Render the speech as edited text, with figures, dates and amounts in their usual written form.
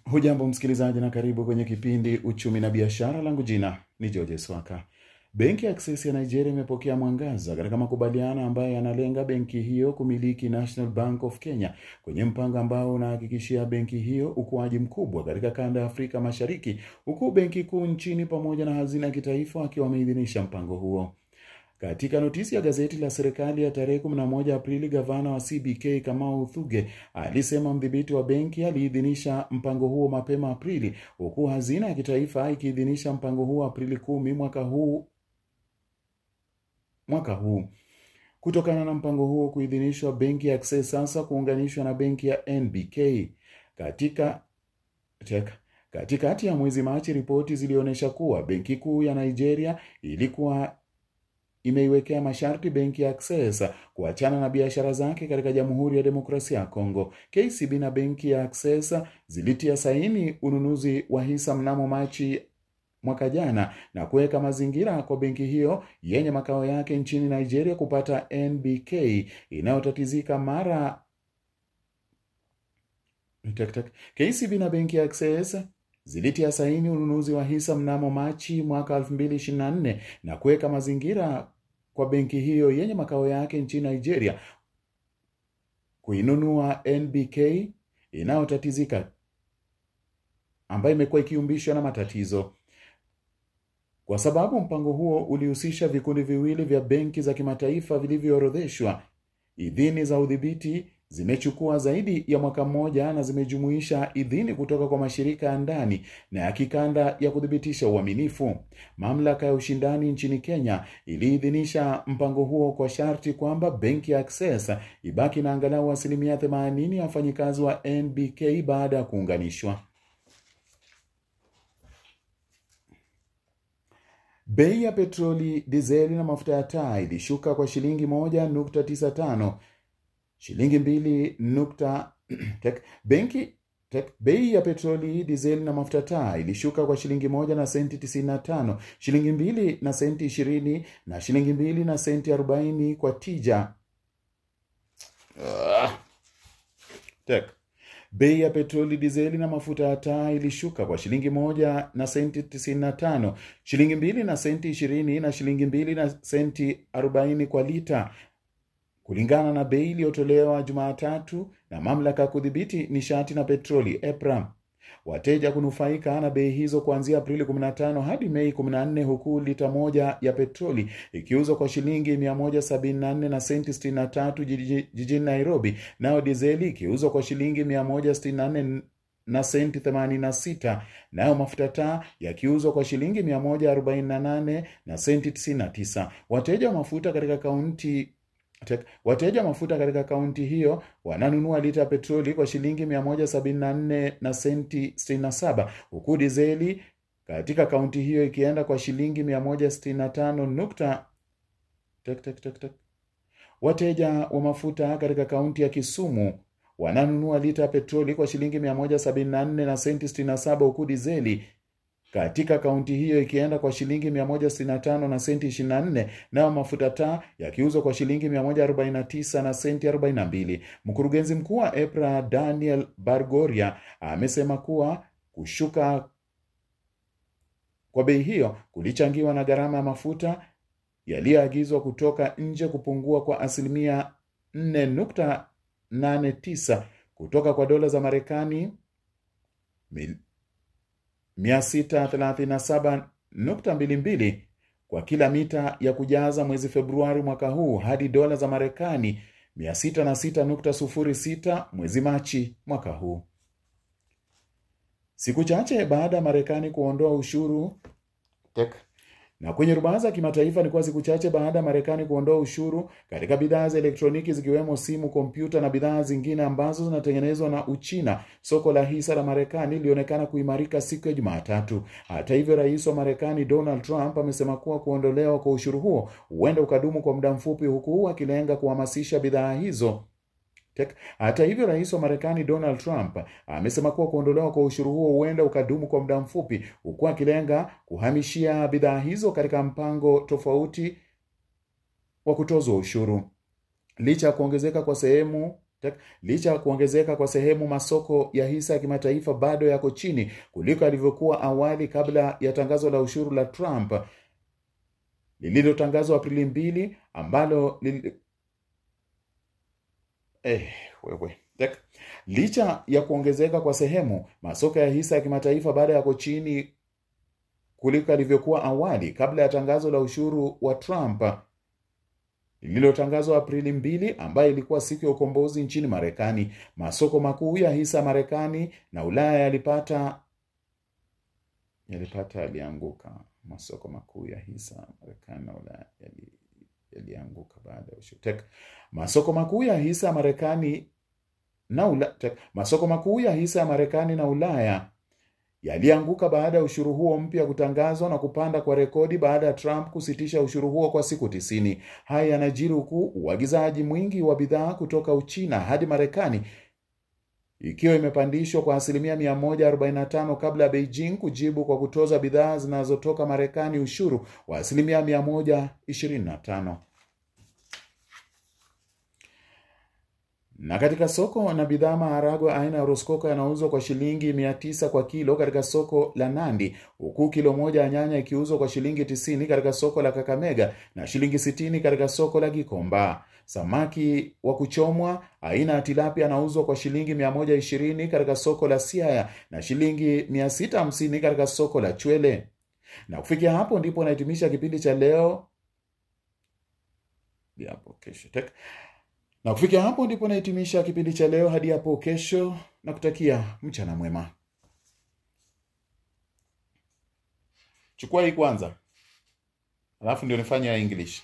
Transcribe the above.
Hujambo msikilizaji na karibu kwenye kipindi Uchumi na Biashara, langu jina ni George Swaka. Benki ya Access ya Nigeria imepokea mwangaza katika makubaliano ambayo yanalenga benki hiyo kumiliki National Bank of Kenya, kwenye mpango ambao unahakikishia benki hiyo ukuaji mkubwa katika kanda ya Afrika Mashariki, huku benki kuu nchini pamoja na hazina ya kitaifa wakiwa wameidhinisha mpango huo. Katika notisi ya gazeti la serikali ya tarehe 11 Aprili, gavana wa CBK Kamau Thuge alisema mdhibiti wa benki aliidhinisha mpango huo mapema Aprili, huku hazina ya kitaifa ikiidhinisha mpango huo Aprili 10 mwaka huu. Kutokana na mpango huo kuidhinishwa, benki ya Access sasa kuunganishwa na benki ya NBK. Katikati ya mwezi Machi, ripoti zilionyesha kuwa benki kuu ya Nigeria ilikuwa imeiwekea masharti benki ya Access kuachana na biashara zake katika Jamhuri ya Demokrasia ya Kongo. KCB na benki ya Access zilitia saini ununuzi wa hisa mnamo Machi mwaka jana na kuweka mazingira kwa benki hiyo yenye makao yake nchini Nigeria kupata NBK inayotatizika mara. KCB na benki ya Access zilitia saini ununuzi wa hisa mnamo Machi mwaka 2024 na kuweka mazingira kwa benki hiyo yenye makao yake nchini Nigeria kuinunua NBK inayotatizika, ambayo imekuwa ikiumbishwa na matatizo. Kwa sababu mpango huo ulihusisha vikundi viwili vya benki za kimataifa vilivyoorodheshwa, idhini za udhibiti zimechukua zaidi ya mwaka mmoja na zimejumuisha idhini kutoka kwa mashirika ya ndani na ya kikanda ya kudhibitisha uaminifu. Mamlaka ya ushindani nchini Kenya iliidhinisha mpango huo kwa sharti kwamba benki ya Access ibaki na angalau 80% ya wafanyikazi wa NBK baada ya kuunganishwa. Bei ya petroli, dizeli na mafuta ya taa ilishuka kwa shilingi 1.95, shilingi 2. Bei ya petroli, dizeli na mafuta taa ilishuka kwa shilingi 1 na senti 95, shilingi 2 na senti 20 na shilingi 2 na senti 40 kwa tija. Bei ya petroli, dizeli na mafuta ya taa ilishuka kwa shilingi 1 na senti 95, shilingi 2 na senti 20 na shilingi 2 na senti 40 kwa lita, kulingana na bei iliyotolewa Jumatatu na mamlaka ya kudhibiti nishati na petroli EPRA. Wateja kunufaika na bei hizo kuanzia Aprili 15 hadi Mei 14, huku lita moja ya petroli ikiuzwa kwa shilingi 174 na senti 63 jijini Nairobi, nao dizeli ikiuzwa kwa shilingi 164 na senti 86, nayo mafuta taa yakiuzwa kwa shilingi 148 na senti 99. Wateja wa mafuta katika kaunti hiyo wananunua lita petroli kwa shilingi 174 na senti 67, huku dizeli katika kaunti hiyo ikienda kwa shilingi 165. Wateja wa mafuta katika kaunti ya Kisumu wananunua lita petroli kwa shilingi 174 na senti 67, huku dizeli katika kaunti hiyo ikienda kwa shilingi 165 na senti 24, na mafuta taa yakiuzwa kwa shilingi 149 na senti 42. Mkurugenzi mkuu wa EPRA Daniel Bargoria amesema kuwa kushuka kwa bei hiyo kulichangiwa na gharama ya mafuta yaliyoagizwa kutoka nje kupungua kwa 4.89 kutoka kwa dola za Marekani 637.22 kwa kila mita ya kujaza mwezi Februari mwaka huu hadi dola za Marekani 606.06 mwezi Machi mwaka huu. Siku chache baada ya Marekani kuondoa ushuru na kwenye rubaza ya kimataifa, ni kwa siku chache baada ya Marekani kuondoa ushuru katika bidhaa za elektroniki zikiwemo simu, kompyuta na bidhaa zingine ambazo zinatengenezwa na Uchina, soko la hisa la Marekani lilionekana kuimarika siku ya Jumatatu. Hata hivyo, rais wa Marekani Donald Trump amesema kuwa kuondolewa kwa ushuru huo huenda ukadumu kwa muda mfupi, huku akilenga kuhamasisha bidhaa hizo. Hata hivyo, rais wa Marekani Donald Trump amesema kuwa kuondolewa kwa ushuru huo huenda ukadumu kwa muda mfupi, huku akilenga kuhamishia bidhaa hizo katika mpango tofauti wa kutozwa ushuru. Licha ya kuongezeka kwa sehemu Licha ya kuongezeka kwa sehemu, masoko ya hisa ya kimataifa bado yako chini kuliko yalivyokuwa awali kabla ya tangazo la ushuru la Trump lililotangazwa Aprili 2 ambalo licha ya kuongezeka kwa sehemu, masoko ya hisa ya kimataifa bado yako chini kuliko yalivyokuwa awali kabla ya tangazo la ushuru wa Trump lililotangazwa Aprili 2 ambayo ilikuwa siku ya ukombozi nchini Marekani. Masoko makuu ya hisa Marekani na Ulaya yalianguka. Masoko makuu ya hisa Marekani na Ulaya yalianguka baada ya ushuru. Masoko makuu ya hisa Marekani na Ulaya yalianguka baada ya ushuru huo mpya kutangazwa na kupanda kwa rekodi baada ya Trump kusitisha ushuru huo kwa siku 90. Haya yanajiri huku uagizaji mwingi wa bidhaa kutoka Uchina hadi Marekani ikiwa imepandishwa kwa 145% kabla ya Beijing kujibu kwa kutoza bidhaa zinazotoka Marekani ushuru wa 125%. Na katika soko na bidhaa, maharagwe aina ya Rosecoco yanauzwa kwa shilingi 900 kwa kilo katika soko la Nandi, huku kilo moja ya nyanya ikiuzwa kwa shilingi 90 katika soko la Kakamega na shilingi 60 katika soko la Gikomba. Samaki wa kuchomwa aina ya tilapia anauzwa kwa shilingi 120 katika soko la Siaya na shilingi 650 katika soko la Chwele. Na kufikia hapo ndipo nahitimisha kipindi cha leo. Hadi hapo kesho, na kutakia mchana mwema. Chukua hii kwanza, alafu ndio nifanye ya English.